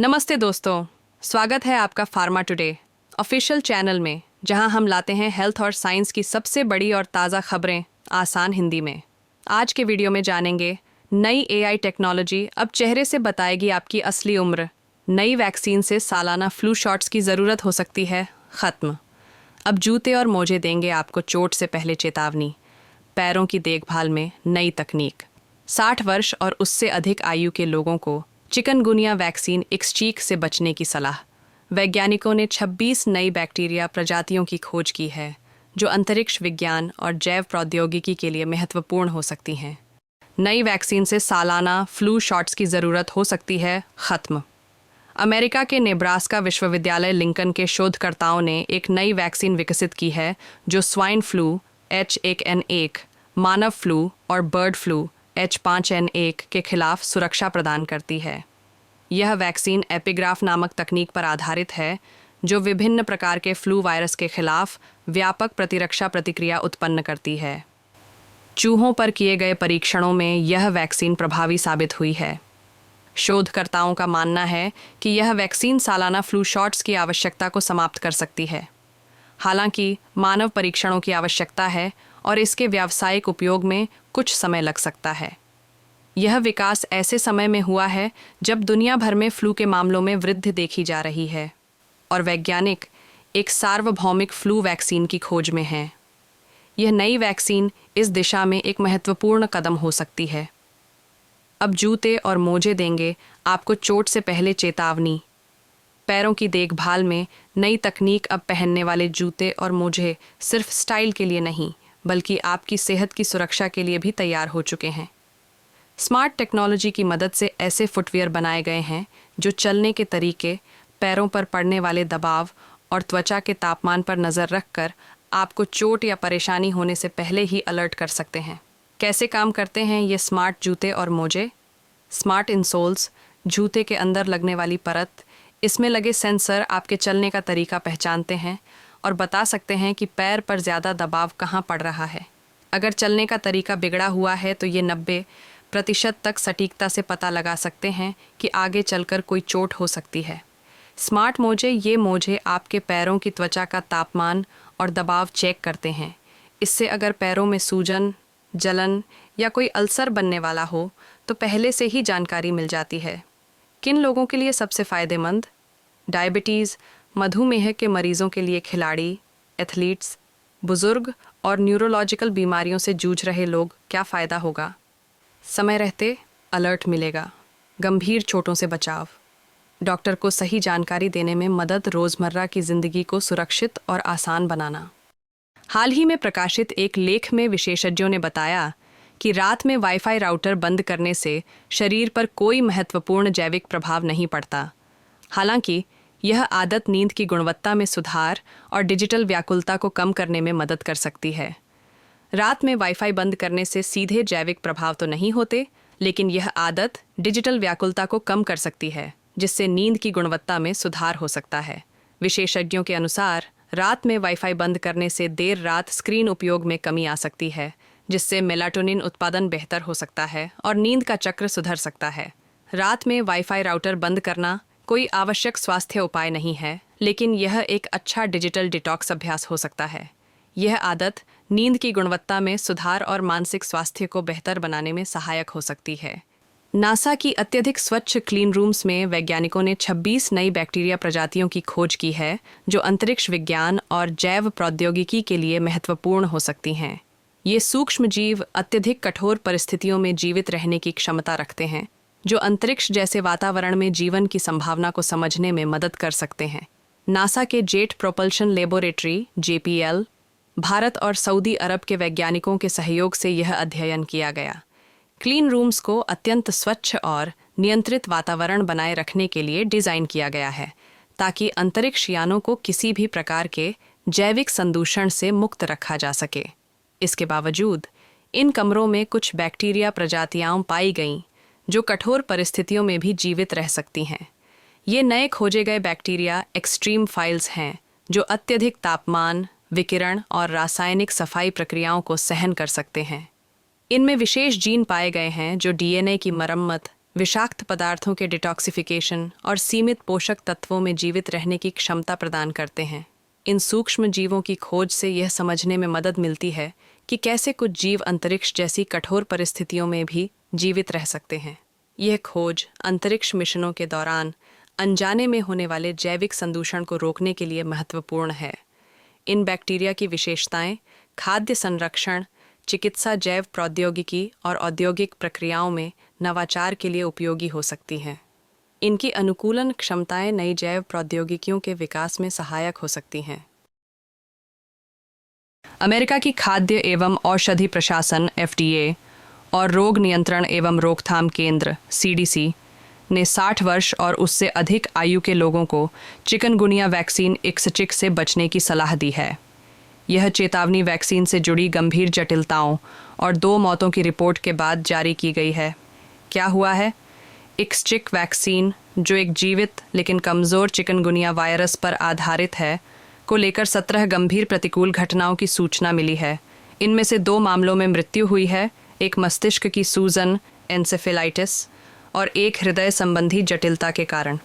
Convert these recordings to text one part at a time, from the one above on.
नमस्ते दोस्तों, स्वागत है आपका फार्मा टुडे ऑफिशियल चैनल में, जहां हम लाते हैं हेल्थ और साइंस की सबसे बड़ी और ताज़ा खबरें आसान हिंदी में। आज के वीडियो में जानेंगे, नई एआई टेक्नोलॉजी अब चेहरे से बताएगी आपकी असली उम्र। नई वैक्सीन से सालाना फ्लू शॉट्स की ज़रूरत हो सकती है ख़त्म। अब जूते और मोजे देंगे आपको चोट से पहले चेतावनी। पैरों की देखभाल में नई तकनीक। 60 वर्ष और उससे अधिक आयु के लोगों को चिकनगुनिया वैक्सीन एक्सचीक से बचने की सलाह। वैज्ञानिकों ने 26 नई बैक्टीरिया प्रजातियों की खोज की है, जो अंतरिक्ष विज्ञान और जैव प्रौद्योगिकी के लिए महत्वपूर्ण हो सकती हैं। नई वैक्सीन से सालाना फ्लू शॉट्स की ज़रूरत हो सकती है ख़त्म। अमेरिका के नेब्रास्का विश्वविद्यालय लिंकन के शोधकर्ताओं ने एक नई वैक्सीन विकसित की है, जो स्वाइन फ्लू H1N1, मानव फ्लू और बर्ड फ्लू H5N1 के खिलाफ सुरक्षा प्रदान करती है। यह वैक्सीन एपिग्राफ नामक तकनीक पर आधारित है, जो विभिन्न प्रकार के फ्लू वायरस के खिलाफ व्यापक प्रतिरक्षा प्रतिक्रिया उत्पन्न करती है। चूहों पर किए गए परीक्षणों में यह वैक्सीन प्रभावी साबित हुई है। शोधकर्ताओं का मानना है कि यह वैक्सीन सालाना फ्लू शॉट्स की आवश्यकता को समाप्त कर सकती है। हालांकि मानव परीक्षणों की आवश्यकता है और इसके व्यावसायिक उपयोग में कुछ समय लग सकता है। यह विकास ऐसे समय में हुआ है जब दुनिया भर में फ्लू के मामलों में वृद्धि देखी जा रही है और वैज्ञानिक एक सार्वभौमिक फ्लू वैक्सीन की खोज में हैं। यह नई वैक्सीन इस दिशा में एक महत्वपूर्ण कदम हो सकती है। अब जूते और मोजे देंगे आपको चोट से पहले चेतावनी। पैरों की देखभाल में नई तकनीक। अब पहनने वाले जूते और मोजे सिर्फ स्टाइल के लिए नहीं, बल्कि आपकी सेहत की सुरक्षा के लिए भी तैयार हो चुके हैं। स्मार्ट टेक्नोलॉजी की मदद से ऐसे फुटवियर बनाए गए हैं जो चलने के तरीके, पैरों पर पड़ने वाले दबाव और त्वचा के तापमान पर नज़र रखकर आपको चोट या परेशानी होने से पहले ही अलर्ट कर सकते हैं। कैसे काम करते हैं ये स्मार्ट जूते और मोजे? स्मार्ट इंसोल्स, जूते के अंदर लगने वाली परत, इसमें लगे सेंसर आपके चलने का तरीका पहचानते हैं और बता सकते हैं कि पैर पर ज़्यादा दबाव कहाँ पड़ रहा है। अगर चलने का तरीका बिगड़ा हुआ है तो ये 90% तक सटीकता से पता लगा सकते हैं कि आगे चलकर कोई चोट हो सकती है। स्मार्ट मोजे, ये मोजे आपके पैरों की त्वचा का तापमान और दबाव चेक करते हैं। इससे अगर पैरों में सूजन, जलन या कोई अल्सर बनने वाला हो तो पहले से ही जानकारी मिल जाती है। किन लोगों के लिए सबसे फ़ायदेमंद? डायबिटीज़, मधुमेह के मरीजों के लिए, खिलाड़ी, एथलीट्स, बुजुर्ग और न्यूरोलॉजिकल बीमारियों से जूझ रहे लोग। क्या फ़ायदा होगा? समय रहते अलर्ट मिलेगा, गंभीर चोटों से बचाव, डॉक्टर को सही जानकारी देने में मदद, रोज़मर्रा की ज़िंदगी को सुरक्षित और आसान बनाना। हाल ही में प्रकाशित एक लेख में विशेषज्ञों ने बताया कि रात में वाईफाई राउटर बंद करने से शरीर पर कोई महत्वपूर्ण जैविक प्रभाव नहीं पड़ता। हालांकि यह आदत नींद की गुणवत्ता में सुधार और डिजिटल व्याकुलता को कम करने में मदद कर सकती है। रात में वाईफाई बंद करने से सीधे जैविक प्रभाव तो नहीं होते, लेकिन यह आदत डिजिटल व्याकुलता को कम कर सकती है, जिससे नींद की गुणवत्ता में सुधार हो सकता है। विशेषज्ञों के अनुसार रात में वाईफाई बंद करने से देर रात स्क्रीन उपयोग में कमी आ सकती है, जिससे मेलाटोनिन उत्पादन बेहतर हो सकता है और नींद का चक्र सुधर सकता है। रात में वाईफाई राउटर बंद करना कोई आवश्यक स्वास्थ्य उपाय नहीं है, लेकिन यह एक अच्छा डिजिटल डिटॉक्स अभ्यास हो सकता है। यह आदत नींद की गुणवत्ता में सुधार और मानसिक स्वास्थ्य को बेहतर बनाने में सहायक हो सकती है। नासा की अत्यधिक स्वच्छ क्लीन रूम्स में वैज्ञानिकों ने 26 नई बैक्टीरिया प्रजातियों की खोज की है, जो अंतरिक्ष विज्ञान और जैव प्रौद्योगिकी के लिए महत्वपूर्ण हो सकती हैं। ये सूक्ष्म जीव अत्यधिक कठोर परिस्थितियों में जीवित रहने की क्षमता रखते हैं, जो अंतरिक्ष जैसे वातावरण में जीवन की संभावना को समझने में मदद कर सकते हैं। नासा के jet propulsion laboratory JPL, Bharat और सऊदी अरब के वैज्ञानिकों के सहयोग से यह अध्ययन किया गया। क्लीन रूम्स को अत्यंत स्वच्छ और नियंत्रित वातावरण बनाए रखने के लिए डिज़ाइन किया गया है, ताकि अंतरिक्ष यानों को किसी भी प्रकार के जैविक संदूषण से मुक्त रखा जा सके। इसके बावजूद इन कमरों में कुछ बैक्टीरिया प्रजातियां पाई गईं जो कठोर परिस्थितियों में भी जीवित रह सकती हैं। ये नए खोजे गए बैक्टीरिया एक्सट्रीम फाइल्स हैं, जो अत्यधिक तापमान, विकिरण और रासायनिक सफाई प्रक्रियाओं को सहन कर सकते हैं। इनमें विशेष जीन पाए गए हैं जो DNA की मरम्मत, विषाक्त पदार्थों के डिटॉक्सिफिकेशन और सीमित पोषक तत्वों में जीवित रहने की क्षमता प्रदान करते हैं। इन सूक्ष्म जीवों की खोज से यह समझने में मदद मिलती है कि कैसे कुछ जीव अंतरिक्ष जैसी कठोर परिस्थितियों में भी जीवित रह सकते हैं। यह खोज अंतरिक्ष मिशनों के दौरान अनजाने में होने वाले जैविक संदूषण को रोकने के लिए महत्वपूर्ण है। इन बैक्टीरिया की विशेषताएं खाद्य संरक्षण, चिकित्सा, जैव प्रौद्योगिकी और औद्योगिक प्रक्रियाओं में नवाचार के लिए उपयोगी हो सकती हैं। इनकी अनुकूलन क्षमताएं नई जैव प्रौद्योगिकियों के विकास में सहायक हो सकती हैं। अमेरिका की खाद्य एवं औषधि प्रशासन (FDA) और रोग नियंत्रण एवं रोकथाम केंद्र (CDC) ने 60 वर्ष और उससे अधिक आयु के लोगों को चिकनगुनिया वैक्सीन IXCHIQ से बचने की सलाह दी है। यह चेतावनी वैक्सीन से जुड़ी गंभीर जटिलताओं और 2 मौतों की रिपोर्ट के बाद जारी की गई है। क्या हुआ है? IXCHIQ वैक्सीन, जो एक जीवित लेकिन कमज़ोर चिकनगुनिया वायरस पर आधारित है, को लेकर 17 गंभीर प्रतिकूल घटनाओं की सूचना मिली है। इनमें से 2 मामलों में मृत्यु हुई है, एक मस्तिष्क की सूजन एन्सेफेलाइटिस और एक हृदय संबंधी जटिलता के कारण।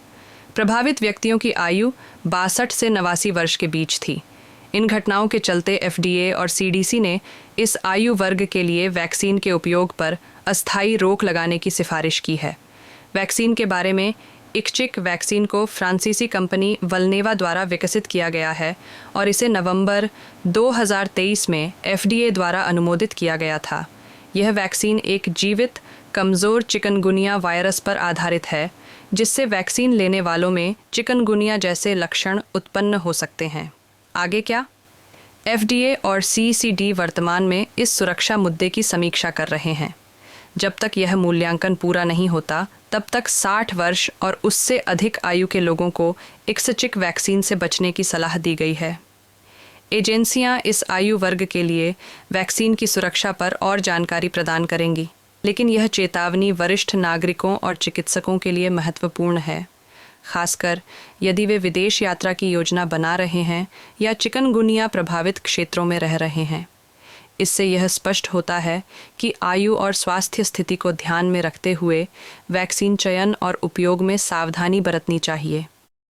प्रभावित व्यक्तियों की आयु 62 से 89 वर्ष के बीच थी। इन घटनाओं के चलते FDA और CDC ने इस आयु वर्ग के लिए वैक्सीन के उपयोग पर अस्थायी रोक लगाने की सिफारिश की है। वैक्सीन के बारे में IXCHIQ वैक्सीन को फ्रांसीसी कंपनी वल्नेवा द्वारा विकसित किया गया है और इसे नवंबर 2023 में FDA द्वारा अनुमोदित किया गया था। यह वैक्सीन एक जीवित कमज़ोर चिकनगुनिया वायरस पर आधारित है, जिससे वैक्सीन लेने वालों में चिकनगुनिया जैसे लक्षण उत्पन्न हो सकते हैं। आगे क्या? FDA और CCD वर्तमान में इस सुरक्षा मुद्दे की समीक्षा कर रहे हैं। जब तक यह मूल्यांकन पूरा नहीं होता, तब तक 60 वर्ष और उससे अधिक आयु के लोगों को IXCHIQ वैक्सीन से बचने की सलाह दी गई है। एजेंसियां इस आयु वर्ग के लिए वैक्सीन की सुरक्षा पर और जानकारी प्रदान करेंगी, लेकिन यह चेतावनी वरिष्ठ नागरिकों और चिकित्सकों के लिए महत्वपूर्ण है, खासकर यदि वे विदेश यात्रा की योजना बना रहे हैं या चिकनगुनिया प्रभावित क्षेत्रों में रह रहे हैं। इससे यह स्पष्ट होता है कि आयु और स्वास्थ्य स्थिति को ध्यान में रखते हुए वैक्सीन चयन और उपयोग में सावधानी बरतनी चाहिए।